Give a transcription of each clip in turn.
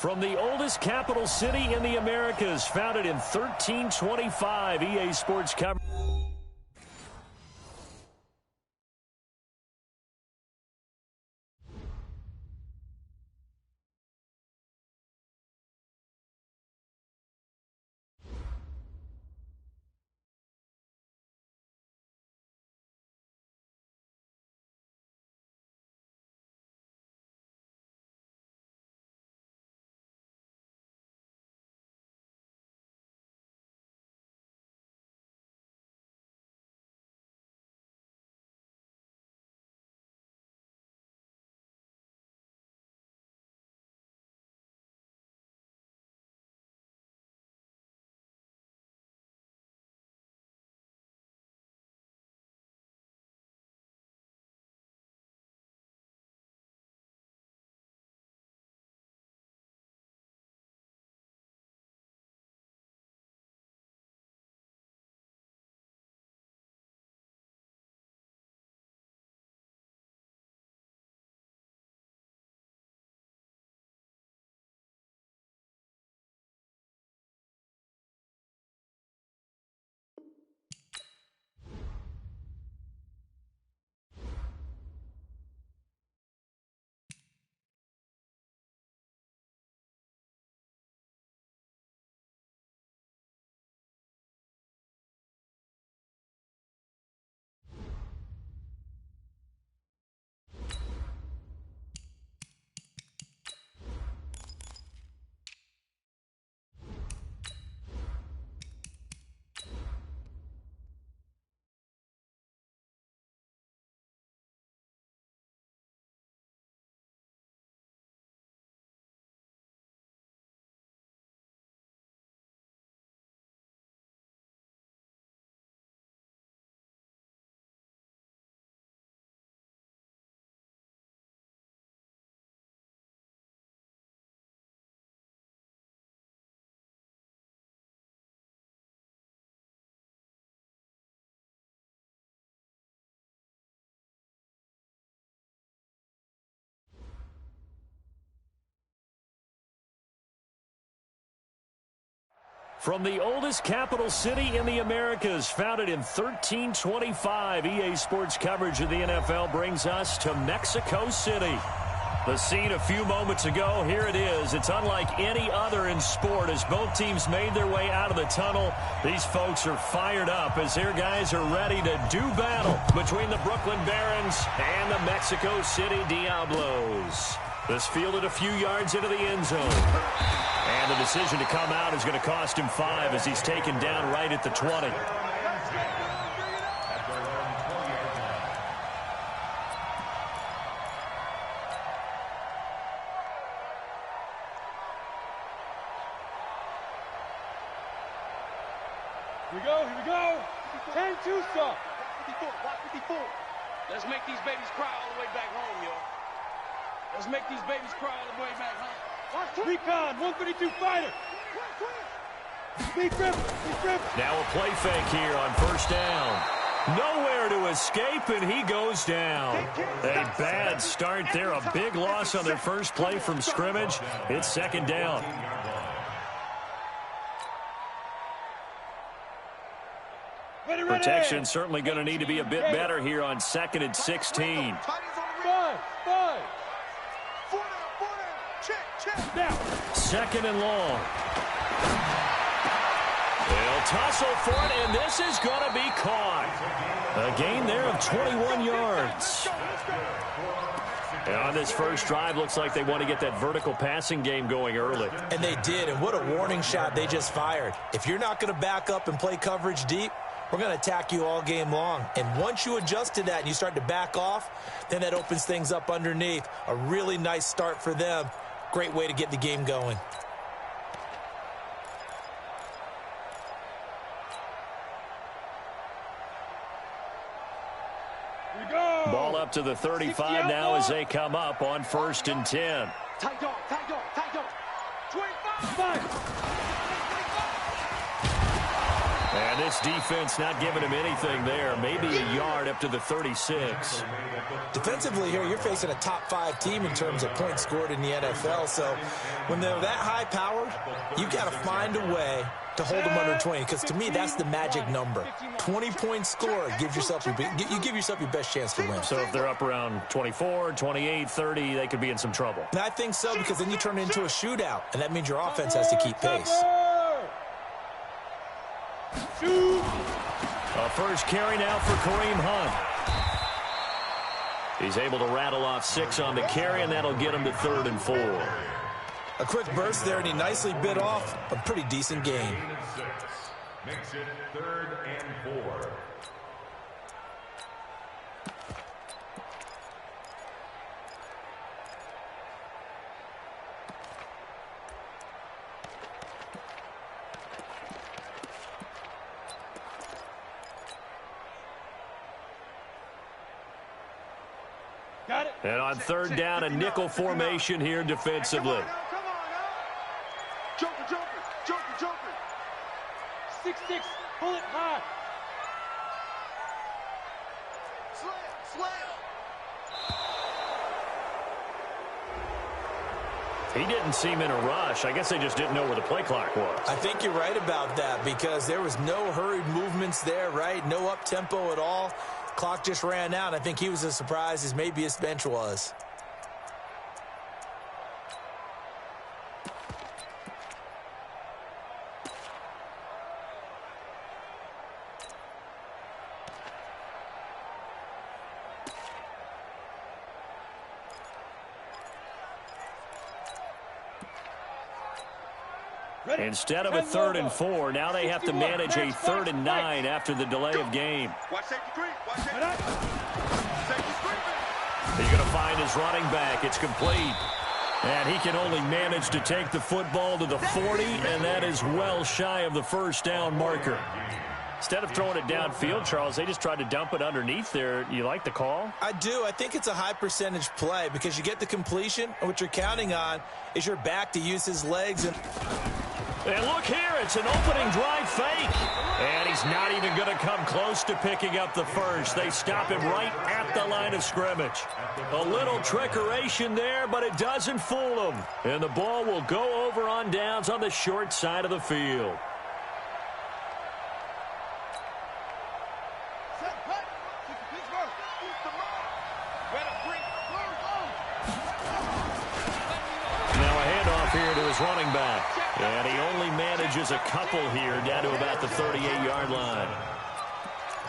From the oldest capital city in the Americas, founded in 1325, EA Sports coverage. From the oldest capital city in the Americas, founded in 1325, EA Sports coverage of the NFL brings us to Mexico City. The scene a few moments ago, here it is. It's unlike any other in sport as both teams made their way out of the tunnel. These folks are fired up as their guys are ready to do battle between the Brooklyn Barons and the Mexico City Diablos. This fielded a few yards into the end zone. And the decision to come out is going to cost him 5 as he's taken down right at the 20. Here we go. 10-2 stop. 54. Let's make these babies cry all the way back home, yo. Let's make these babies cry all the way back home. Recon, 132 fighter. Speed grip. Now a play fake here on first down. Nowhere to escape, and he goes down. A bad start there. A big loss on their first play from scrimmage. It's second down. Protection certainly going to need to be a bit better here on 2nd and 16. Five. Now. 2nd and long. They'll tussle for it, and this is going to be caught. A gain there of 21 yards. And on this first drive, looks like they want to get that vertical passing game going early. And they did, and what a warning shot they just fired. If you're not going to back up and play coverage deep, we're going to attack you all game long. And once you adjust to that and you start to back off, then that opens things up underneath. A really nice start for them. Great way to get the game going. Ball up to the 35 now as they come up on 1st and 10. Tight dog. 25. And This defense not giving him anything there. Maybe a yard up to the 36. Defensively here, you're facing a top-5 team in terms of points scored in the NFL. So when they're that high-powered, you've got to find a way to hold them under 20, because to me, that's the magic number. 20-point score gives yourself you give yourself your best chance to win. So if they're up around 24, 28, 30, they could be in some trouble. And I think so, because then you turn it into a shootout, and that means your offense has to keep pace. A first carry now for Kareem Hunt. He's able to rattle off 6 on the carry, and that'll get him to 3rd and 4. A quick burst there, and he nicely bit off a pretty decent gain. Makes it 3rd and 4. Got it. And on 3rd down, a nickel formation here defensively. Come on, now. Joker. 6-6, pull it high. Slam. He didn't seem in a rush. I guess they just didn't know where the play clock was. I think you're right about that, because there was no hurried movements there, right? No up-tempo at all. Clock just ran out. I think he was as surprised as maybe his bench was. Instead of a 3rd and 4, now they have to manage a 3rd and 9 after the delay of game. He's going to find his running back. It's complete. And he can only manage to take the football to the 40, and that is well shy of the first down marker. Instead of throwing it downfield, Charles, they just tried to dump it underneath there. You like the call? I do. I think it's a high-percentage play, because you get the completion, and what you're counting on is your back to use his legs. And look here, it's an opening drive fake. And he's not even going to come close to picking up the first. They stop him right at the line of scrimmage. A little trickeration there, but it doesn't fool him. And the ball will go over on downs on the short side of the field. Now a handoff here to his running back. And he only manages a couple here down to about the 38-yard line.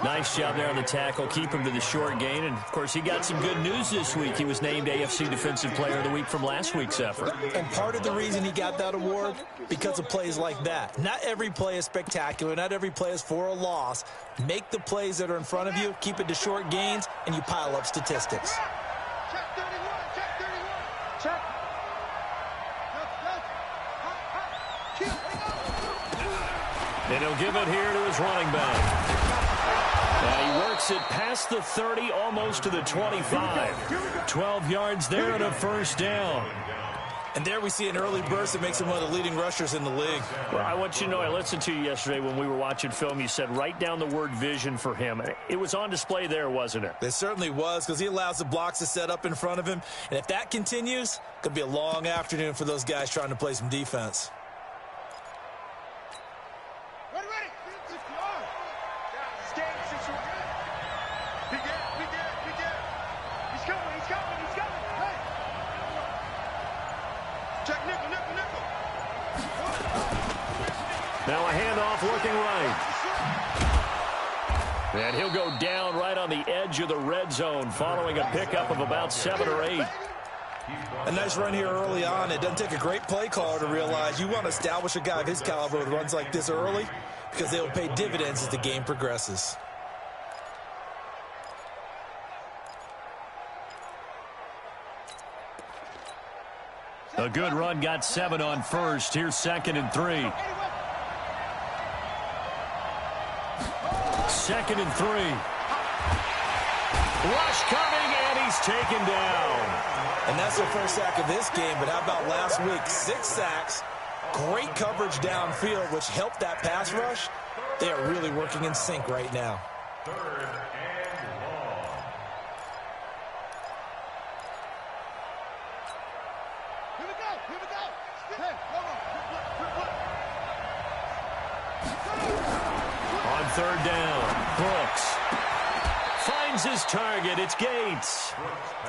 Nice job there on the tackle. Keep him to the short gain. And, of course, he got some good news this week. He was named AFC Defensive Player of the Week from last week's effort. And part of the reason he got that award, because of plays like that. Not every play is spectacular. Not every play is for a loss. Make the plays that are in front of you, keep it to short gains, and you pile up statistics. Check 31. Check. And he'll give it here to his running back. Now he works it past the 30, almost to the 25. 12 yards there and a first down. And there we see an early burst that makes him one of the leading rushers in the league. Well, I want you to know, I listened to you yesterday when we were watching film. You said write down the word vision for him. It was on display there, wasn't it? It certainly was, because he allows the blocks to set up in front of him. And if that continues, it's going to be a long afternoon for those guys trying to play some defense. Now a handoff looking right. And he'll go down right on the edge of the red zone following a pickup of about 7 or 8. A nice run here early on. It doesn't take a great play caller to realize you want to establish a guy of his caliber with runs like this early, because they will pay dividends as the game progresses. A good run, got 7 on first. Here's 2nd and 3. 2nd and 3. Rush coming, and he's taken down. And that's the first sack of this game, but how about last week? 6 sacks, great coverage downfield, which helped that pass rush. They are really working in sync right now. Third and long. Here we go. Here we go. Hey, On third down, Brooks finds his target. It's Gates.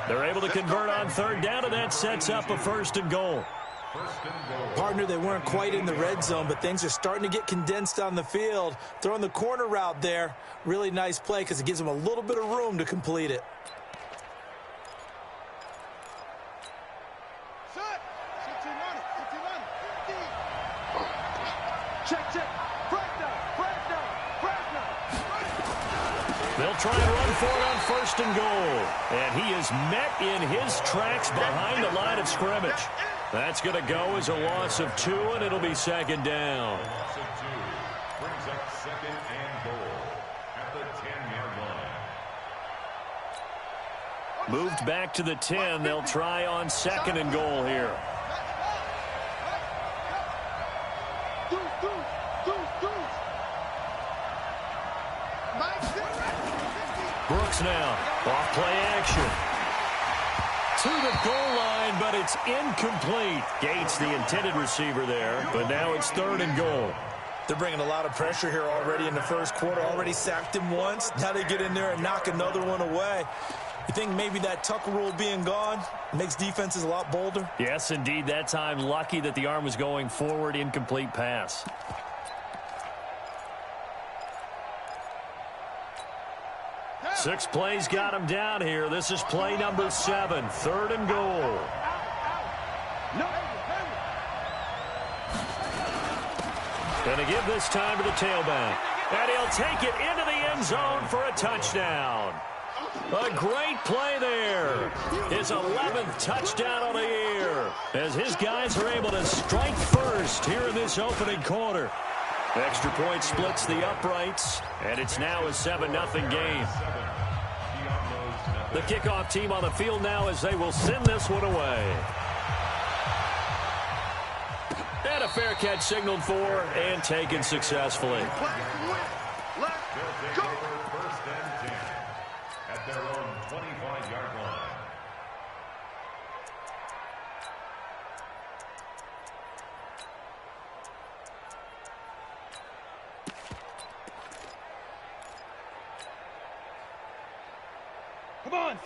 They're able to convert on third down, and that sets up a 1st and goal. Partner, they weren't quite in the red zone, but things are starting to get condensed on the field. Throwing the corner route there, really nice play because it gives them a little bit of room to complete it. check. They'll try and run for it on 1st and goal. And he is met in his tracks behind the line of scrimmage. That's going to go as a loss of 2, and it'll be 2nd down. Loss of 2 brings up 2nd and goal at the 10-yard line. Moved back to the 10. They'll try on 2nd and goal here. Brooks now, off play action. To the goal line, but it's incomplete. Gates, the intended receiver there, but now it's 3rd and goal. They're bringing a lot of pressure here already in the first quarter. Already sacked him once. Now they get in there and knock another one away. You think maybe that Tucker rule being gone makes defenses a lot bolder? Yes, indeed. That time, lucky that the arm was going forward. Incomplete pass. Six plays got him down here. This is play number 7, 3rd and goal. Going to give this time to the tailback. And he'll take it into the end zone for a touchdown. A great play there. His 11th touchdown on the year as his guys are able to strike first here in this opening quarter. Extra point splits the uprights, and it's now a 7-0 game. The kickoff team on the field now as they will send this one away. And a fair catch signaled for and taken successfully. They'll take over 1st and 10 at their own 25-yard line.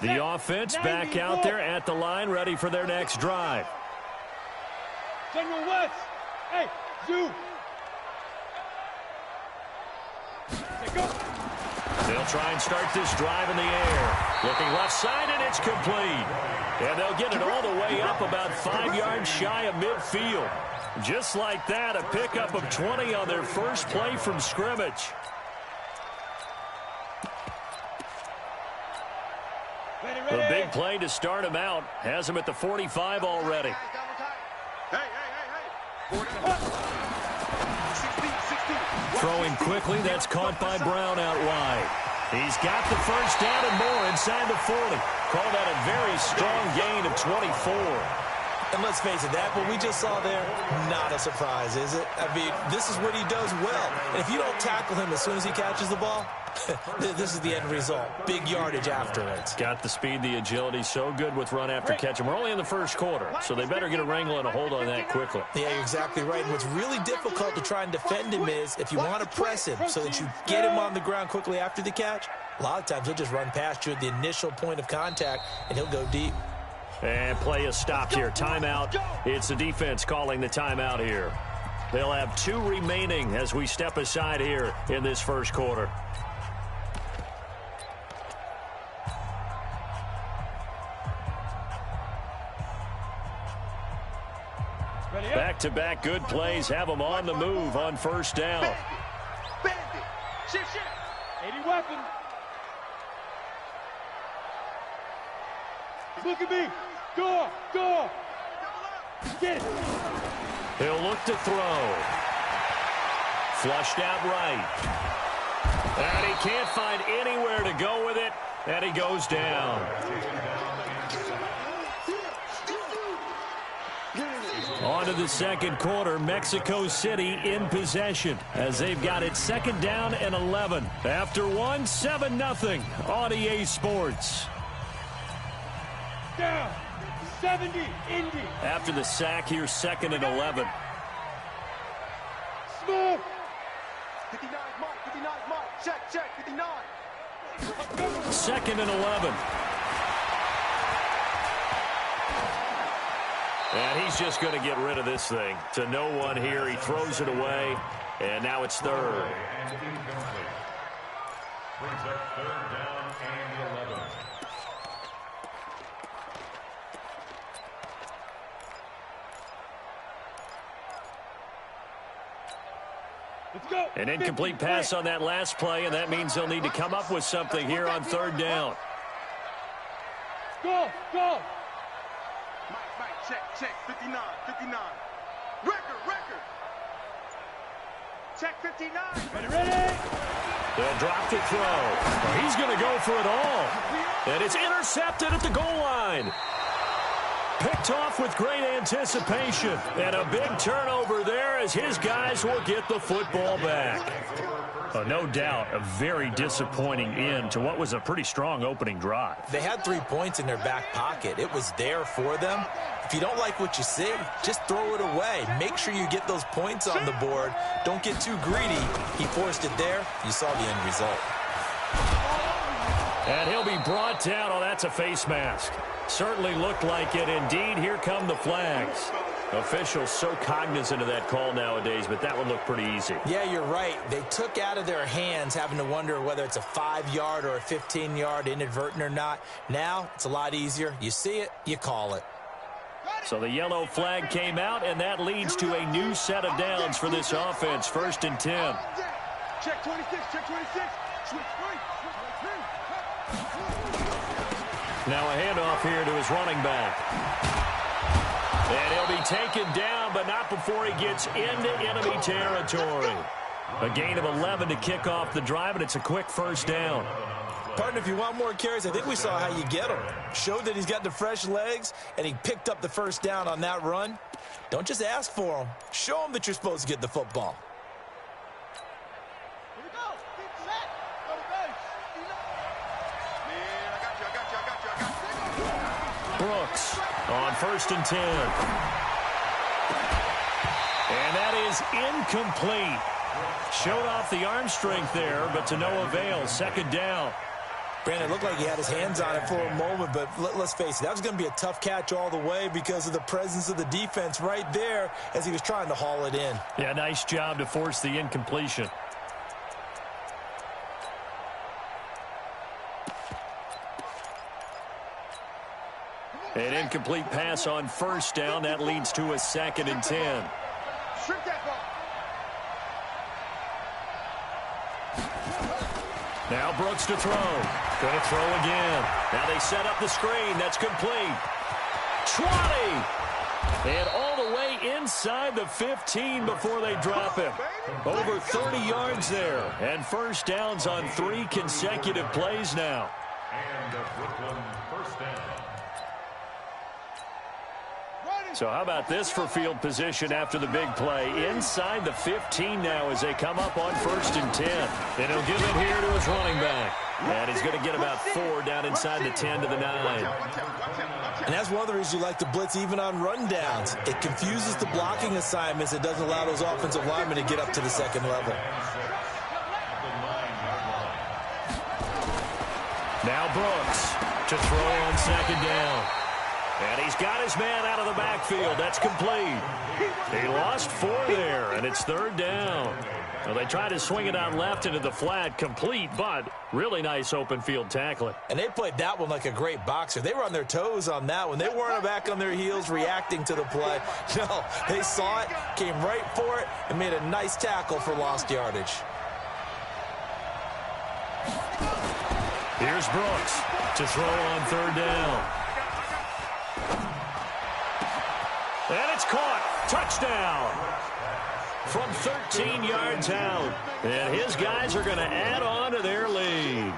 The offense back out there at the line, ready for their next drive. General West. Hey, you. Go. They'll try and start this drive in the air. Looking left side, and it's complete. And they'll get it all the way up about 5 yards shy of midfield. Just like that, a pickup of 20 on their first play from scrimmage. The big play to start him out has him at the 45 already. Hey. Throwing quickly, that's caught by Brown out wide. He's got the first down and more inside the 40. Call that a very strong gain of 24. And let's face it, that what we just saw there, not a surprise, is it? I mean, this is what he does well. And if you don't tackle him as soon as he catches the ball, this is the end result. Big yardage afterwards. Got the speed, the agility, so good with run after catch. And we're only in the first quarter, so they better get a wrangle and a hold on that quickly. Yeah, you're exactly right. And what's really difficult to try and defend him is if you want to press him so that you get him on the ground quickly after the catch, a lot of times he'll just run past you at the initial point of contact, and he'll go deep. And play is stopped here. Timeout. It's the defense calling the timeout here. They'll have 2 remaining as we step aside here in this first quarter. Back-to-back good plays have them on the move on first down. Bandit. Shift. 80 weapon. Look at me. Go. Get it. He'll look to throw. Flushed out right. And he can't find anywhere to go with it, and he goes down. On to the second quarter. Mexico City in possession as they've got it second down and 11. After one, 7-0 on EA Sports. Down. 70, Indy. After the sack, here's second and 11. Smooth. 59, Mike. 59, Mike. Check. 59. Second and 11. And he's just going to get rid of this thing. To no one here. He throws it away. And now it's third. And incomplete. Brings up third down and 11. Let's go. An incomplete pass on that last play, and that means they'll need to come up with something here on third down. Go. Mike, check. 59. Record. Check 59. Ready? They'll drop the throw. Well, he's going to go for it all. And it's intercepted at the goal line. Picked off with great anticipation. And a big turnover there as his guys will get the football back. No doubt, a very disappointing end to what was a pretty strong opening drive. They had 3 points in their back pocket. It was there for them. If you don't like what you see, just throw it away. Make sure you get those points on the board. Don't get too greedy. He forced it there. You saw the end result. And he'll be brought down. Oh, that's a face mask. Certainly looked like it. Indeed, here come the flags. Officials so cognizant of that call nowadays, but that would look pretty easy. Yeah, you're right. They took out of their hands having to wonder whether it's a 5-yard or a 15-yard inadvertent or not. Now, it's a lot easier. You see it, you call it. So the yellow flag came out, and that leads to a new set of downs for this offense. First and 10. Check 26. Switch 3. Now a handoff here to his running back. And he'll be taken down, but not before he gets into enemy territory. A gain of 11 to kick off the drive, and it's a quick first down. Partner, if you want more carries, I think we saw how you get them. Showed that he's got the fresh legs, and he picked up the first down on that run. Don't just ask for them. Show them that you're supposed to get the football. Here we go. Get set. Go to base. Man, I got you. Brooks on first and 10. And that is incomplete. Showed off the arm strength there, but to no avail. Second down. Brandon, it looked like he had his hands on it for a moment, but let's face it, that was going to be a tough catch all the way because of the presence of the defense right there as he was trying to haul it in. Yeah, nice job to force the incompletion. An incomplete pass on first down. That leads to a second and 10. Shrink that ball. Now Brooks to throw. Going to throw again. Now they set up the screen. That's complete. 20. And all the way inside the 15 before they drop him. Over 30 yards there. And first downs on 3 consecutive plays now. And the Brooklyn first down. So how about this for field position after the big play? Inside the 15 now as they come up on first and 10. And he'll give it here to his running back. And he's going to get about 4 down inside the 10 to the 9. And that's one of the reasons you like to blitz even on rundowns. It confuses the blocking assignments. It doesn't allow those offensive linemen to get up to the second level. Now Brooks to throw on second down. And he's got his man out of the backfield. That's complete. He lost 4 there, and it's third down. Well, they tried to swing it out left into the flat, complete, but really nice open field tackling. And they played that one like a great boxer. They were on their toes on that one. They weren't back on their heels reacting to the play. No, they saw it, came right for it, and made a nice tackle for lost yardage. Here's Brooks to throw on third down. And it's caught. Touchdown. From 13 yards out. And his guys are going to add on to their lead.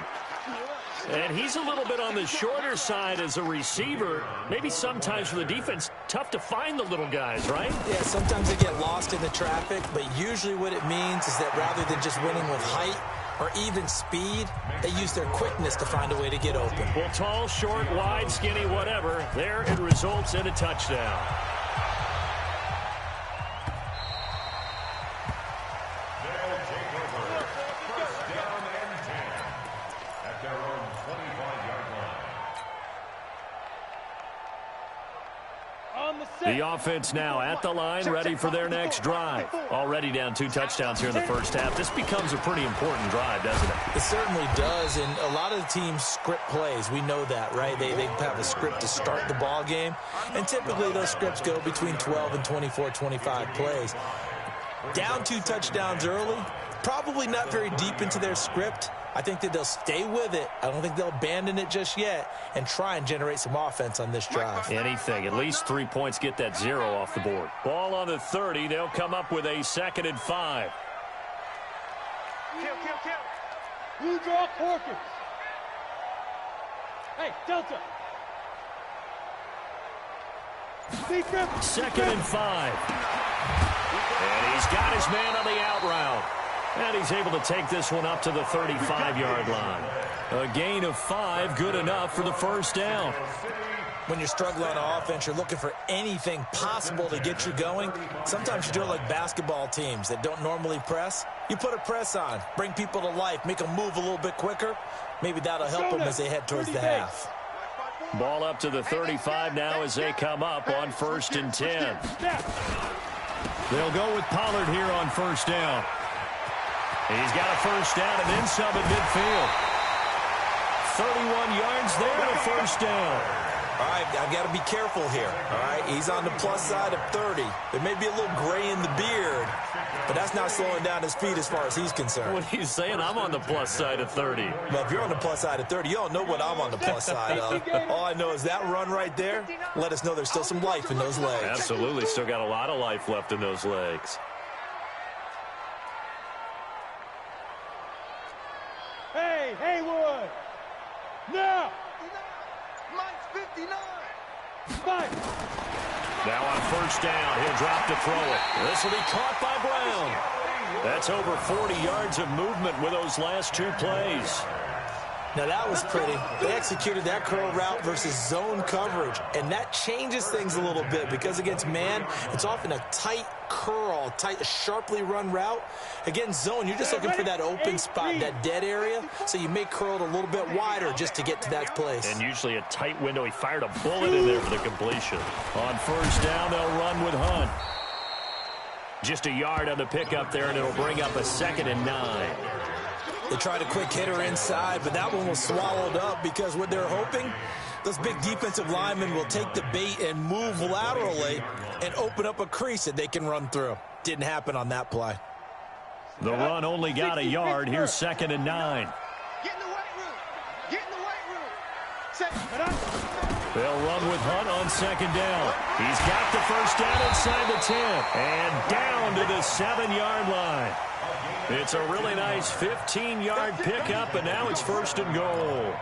And he's a little bit on the shorter side as a receiver. Maybe sometimes for the defense, tough to find the little guys, right? Yeah, sometimes they get lost in the traffic, but usually what it means is that rather than just winning with height or even speed, they use their quickness to find a way to get open. Well, tall, short, wide, skinny, whatever, there it results in a touchdown. The offense now at the line, ready for their next drive. Already down 2 touchdowns here in the first half. This becomes a pretty important drive, doesn't it? It certainly does, and a lot of the teams script plays. We know that, right? They have a script to start the ball game, and typically those scripts go between 12 and 24, 25 plays. Down 2 touchdowns early, probably not very deep into their script. I think that they'll stay with it. I don't think they'll abandon it just yet and try and generate some offense on this drive. Anything. At least 3 points get that 0 off the board. Ball on the 30. They'll come up with a 2nd and 5. Kill. Blue draw Corkins. Hey, Delta. 2nd and 5. And he's got his man on the out route. And he's able to take this one up to the 35-yard line. A gain of 5, good enough for the first down. When you're struggling on offense, you're looking for anything possible to get you going. Sometimes you do it like basketball teams that don't normally press. You put a press on, bring people to life, make them move a little bit quicker. Maybe that'll help them as they head towards the half. Ball up to the 35 now as they come up on 1st and 10. They'll go with Pollard here on first down. He's got a first down and then some at midfield. 31 yards there and a first down. All right, I've got to be careful here. All right, he's on the plus side of 30. There may be a little gray in the beard, but that's not slowing down his speed as far as he's concerned. What are you saying? I'm on the plus side of 30. Well, if you're on the plus side of 30, you don't know what I'm on the plus side of. All I know is that run right there let us know there's still some life in those legs. Absolutely, still got a lot of life left in those legs. Hey, Haywood. Now. Mike's 59. Mike. Now on first down, he'll drop to throw it. This will be caught by Brown. That's over 40 yards of movement with those last 2 plays. Now that was pretty. They executed that curl route versus zone coverage, and that changes things a little bit because against man, it's often a tight curl, tight, sharply run route. Against zone, you're just looking for that open spot, that dead area, so you may curl it a little bit wider just to get to that place. And usually a tight window. He fired a bullet in there for the completion. On first down, they'll run with Hunt. Just a yard on the pickup there, and it'll bring up a 2nd and 9. They tried a quick hitter inside, but that one was swallowed up because what they're hoping, those big defensive linemen will take the bait and move laterally and open up a crease that they can run through. Didn't happen on that play. The run only got a yard. Here's 2nd and 9. Get in the weight room. Get in the weight room. Say, they'll run with Hunt on 2nd down. He's got the first down inside the 10 and down to the 7-yard line. It's a really nice 15-yard pickup, and now it's 1st and goal.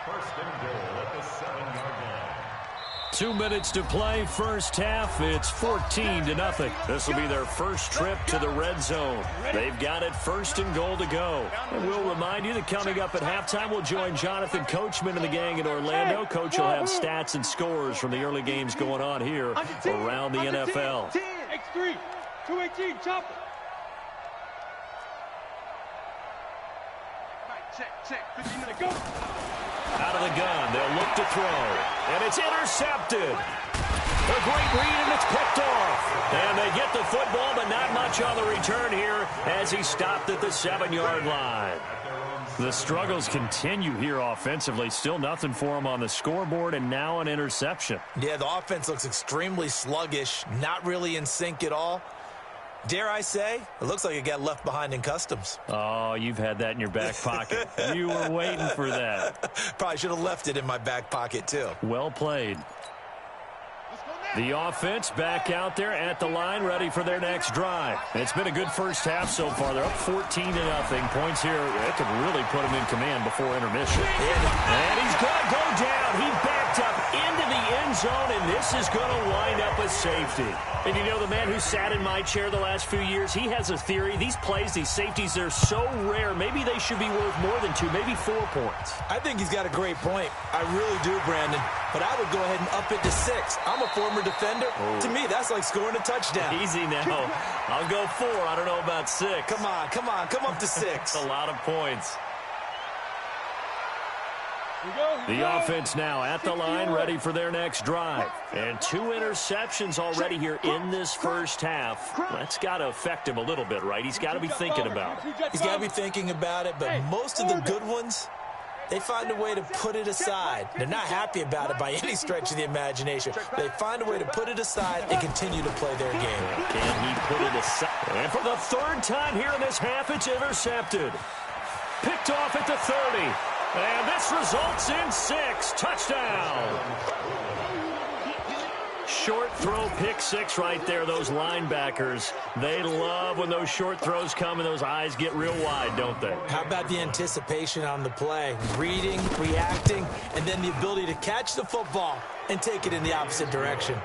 1st and goal at the 7-yard line. 2 minutes to play, first half. It's 14-0. This will be their first trip to the red zone. They've got it 1st and goal to go. And we'll remind you that coming up at halftime, we'll join Jonathan Coachman and the gang in Orlando. Coach will have stats and scores from the early games going on here around the NFL. X3, 218, chopper. check. 59. Go. Out of the gun, they'll look to throw. And it's intercepted. A great read, and it's picked off. And they get the football, but not much on the return here as he stopped at the 7-yard line. The struggles continue here offensively. Still nothing for him on the scoreboard, and now an interception. Yeah, the offense looks extremely sluggish, not really in sync at all. Dare I say, it looks like it got left behind in customs. Oh, you've had that in your back pocket. You were waiting for that. Probably should have left it in my back pocket, too. Well played. Let's go now. The offense back out there at the line, ready for their next drive. It's been a good first half so far. They're up 14-0. Points here, it could really put them in command before intermission. And he's going to go down. He backed up into the end zone, and this is going to wind up a safety. And you know, the man who sat in my chair the last few years, he has a theory. These plays, these safeties, they're so rare. Maybe they should be worth more than 2, maybe 4 points. I think he's got a great point. I really do, Brandon. But I would go ahead and up it to 6. I'm a former defender. Oh. To me, that's like scoring a touchdown. Easy now. I'll go 4. I don't know about 6. Come on. Come up to 6. That's a lot of points. Here The offense now at the line, ready for their next drive. And 2 interceptions already here in this first half. That's got to affect him a little bit, right? He's got to be thinking about it. He's got to be thinking about it, but most of the good ones, they find a way to put it aside. They're not happy about it by any stretch of the imagination. They find a way to put it aside and continue to play their game. Can he put it aside? And for the 3rd time here in this half, it's intercepted. Picked off at the 30. And this results in 6. Touchdown. Short throw, pick 6 right there. Those linebackers, they love when those short throws come and those eyes get real wide, don't they? How about the anticipation on the play? Reading, reacting, and then the ability to catch the football and take it in the opposite direction.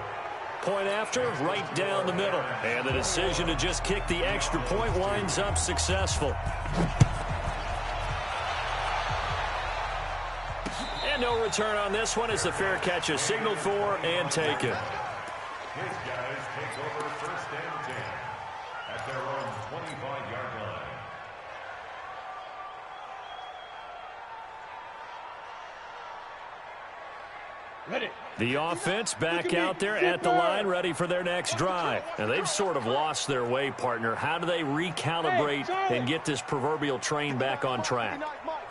Point after, right down the middle. And the decision to just kick the extra point winds up successful. And no return on this one as the fair catch is signaled for and taken. His guys take over 1st and 10 at their own 25-yard line. Ready. The offense back out there at the line, ready for their next drive. Now, they've sort of lost their way, partner. How do they recalibrate and get this proverbial train back on track?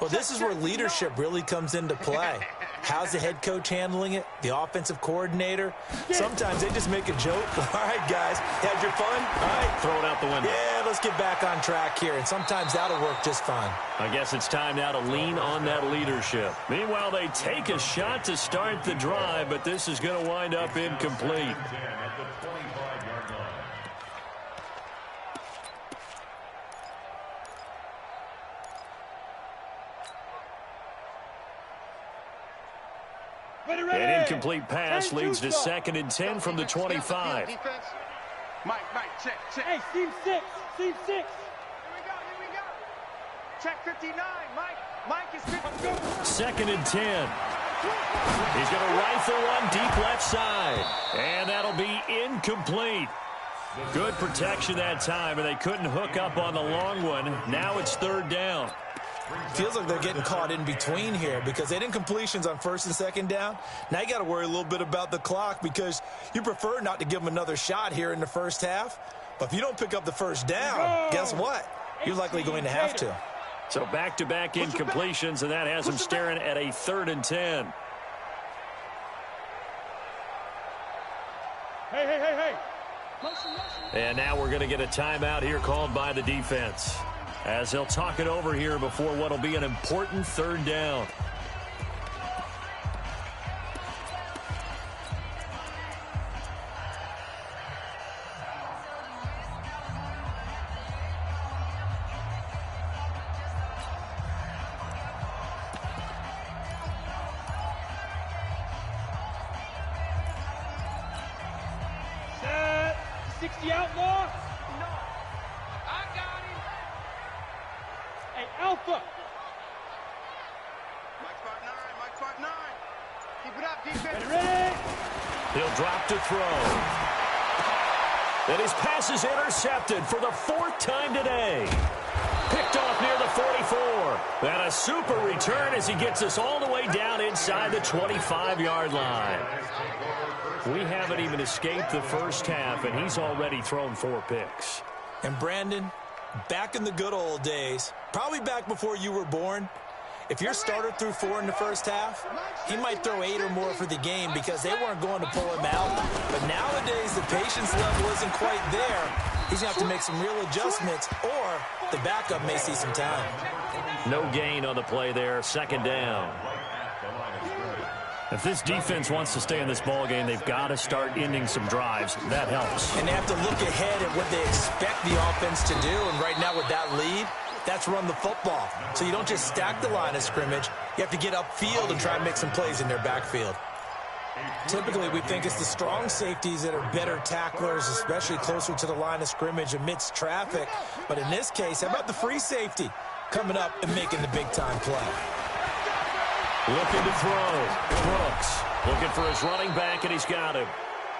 Well, this is where leadership really comes into play. How's the head coach handling it? The offensive coordinator? Sometimes they just make a joke. All right, guys, had your fun? All right. Throw it out the window. Yeah, let's get back on track here, and sometimes that'll work just fine. I guess it's time now to lean on that leadership. Meanwhile, they take a shot to start the drive, but this is going to wind up incomplete. 10 at the 25-yard line. An incomplete pass leads to 2nd and 10 from the 25. Mike, check. Hey, team 6. Team 6. Here we go. Check 59, Mike is 59. 2nd and 10. He's going to rifle one deep left side. And that'll be incomplete. Good protection that time, and they couldn't hook up on the long one. Now it's 3rd down. Feels like they're getting caught in between here because they didn't completions on 1st and 2nd down. Now you got to worry a little bit about the clock because you prefer not to give them another shot here in the first half. But if you don't pick up the 1st down, guess what? You're likely going to have to. So back-to-back incompletions, and that has them staring at a 3rd and 10. Hey. And now we're going to get a timeout here called by the defense, as they'll talk it over here before what will be an important 3rd down. Set. 60 outlaw. No. I got him. Hey, Alpha. Mike 5'9. Keep it up, defense. Ready. He'll drop to throw. And his pass is intercepted for the 4th time today. Picked off near the 44. And a super return as he gets us all the way down inside the 25-yard line. We haven't even escaped the first half, and he's already thrown 4 picks. And Brandon, back in the good old days, probably back before you were born, if your starter threw 4 in the first half, he might throw 8 or more for the game because they weren't going to pull him out. But nowadays, the patience level isn't quite there. He's going to have to make some real adjustments, or the backup may see some time. No gain on the play there, 2nd down. If this defense wants to stay in this ballgame, they've got to start ending some drives. That helps. And they have to look ahead at what they expect the offense to do. And right now with that lead, that's run the football. So you don't just stack the line of scrimmage. You have to get upfield and try and make some plays in their backfield. Typically, we think it's the strong safeties that are better tacklers, especially closer to the line of scrimmage amidst traffic. But in this case, how about the free safety coming up and making the big-time play? Looking to throw. Brooks looking for his running back, and he's got him.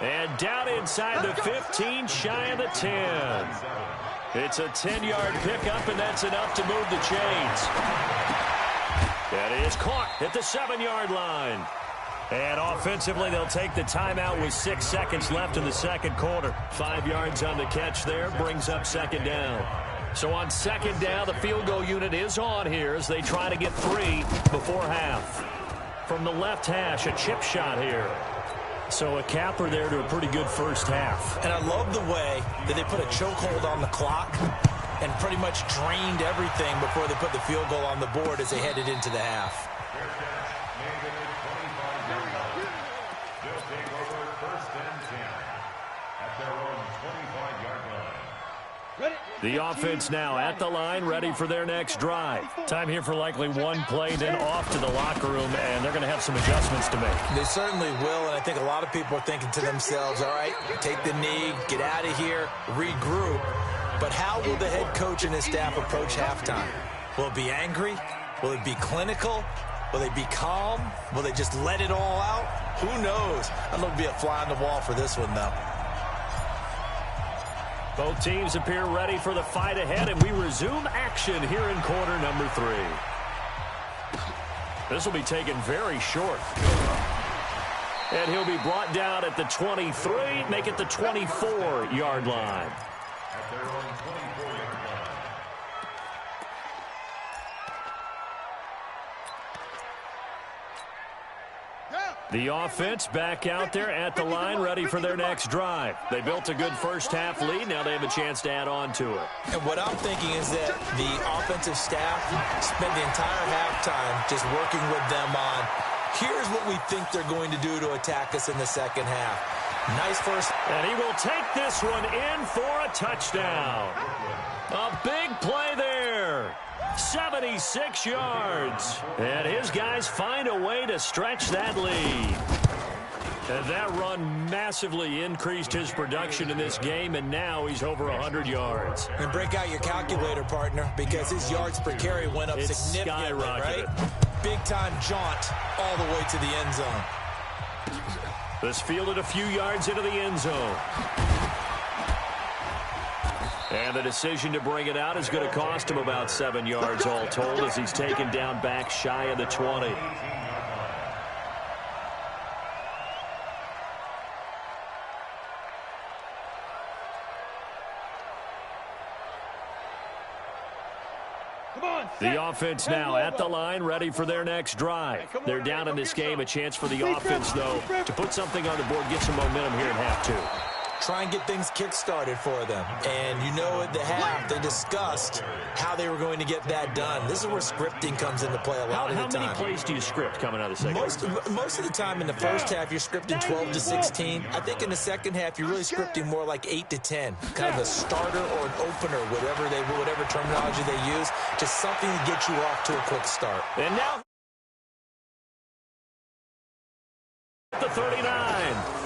And down inside the 15, shy of the 10. It's a 10-yard pickup, and that's enough to move the chains. That is caught at the 7-yard line. And offensively, they'll take the timeout with 6 seconds left in the second quarter. 5 yards on the catch there, brings up second down. So on second down, the field goal unit is on here as they try to get 3 before half. From the left hash, a chip shot here. So a capper there to a pretty good first half. And I love the way that they put a chokehold on the clock and pretty much drained everything before they put the field goal on the board as they headed into the half. The offense now at the line, ready for their next drive. Time here for likely one play, then off to the locker room, and they're going to have some adjustments to make. They certainly will, and I think a lot of people are thinking to themselves, all right, take the knee, get out of here, regroup. But how will the head coach and his staff approach halftime? Will it be angry? Will it be clinical? Will they be calm? Will they just let it all out? Who knows? I don't know if it'll be a fly on the wall for this one, though. Both teams appear ready for the fight ahead, and we resume action here in quarter number 3. This will be taken very short. And he'll be brought down at the 23, make it the 24-yard line. At their own 24-yard line. The offense back out there at the line, ready for their next drive. They built a good first-half lead. Now they have a chance to add on to it. And what I'm thinking is that the offensive staff spent the entire halftime just working with them on, here's what we think they're going to do to attack us in the second half. Nice first. And he will take this one in for a touchdown. A big play there. 76 yards. And his guys find a way to stretch that lead. And that run massively increased his production in this game, and now he's over 100 yards. And break out your calculator, partner, because his yards per carry went up significantly, right? Big-time jaunt all the way to the end zone. This fielded a few yards into the end zone. And the decision to bring it out is going to cost him about 7 yards all told as he's taken down back shy of the 20. The offense now at the line, ready for their next drive. They're down in this game. A chance for the offense, though, to put something on the board, get some momentum here in half 2. Try and get things kick-started for them. And you know at the half, they discussed how they were going to get that done. This is where scripting comes into play a lot of the time. How many plays do you script coming out of the second half? Most of the time in the first half, you're scripting 12 to 16. I think in the second half, you're really scripting more like 8 to 10. Kind of a starter or an opener, whatever terminology they use. Just something to get you off to a quick start. And now the 39.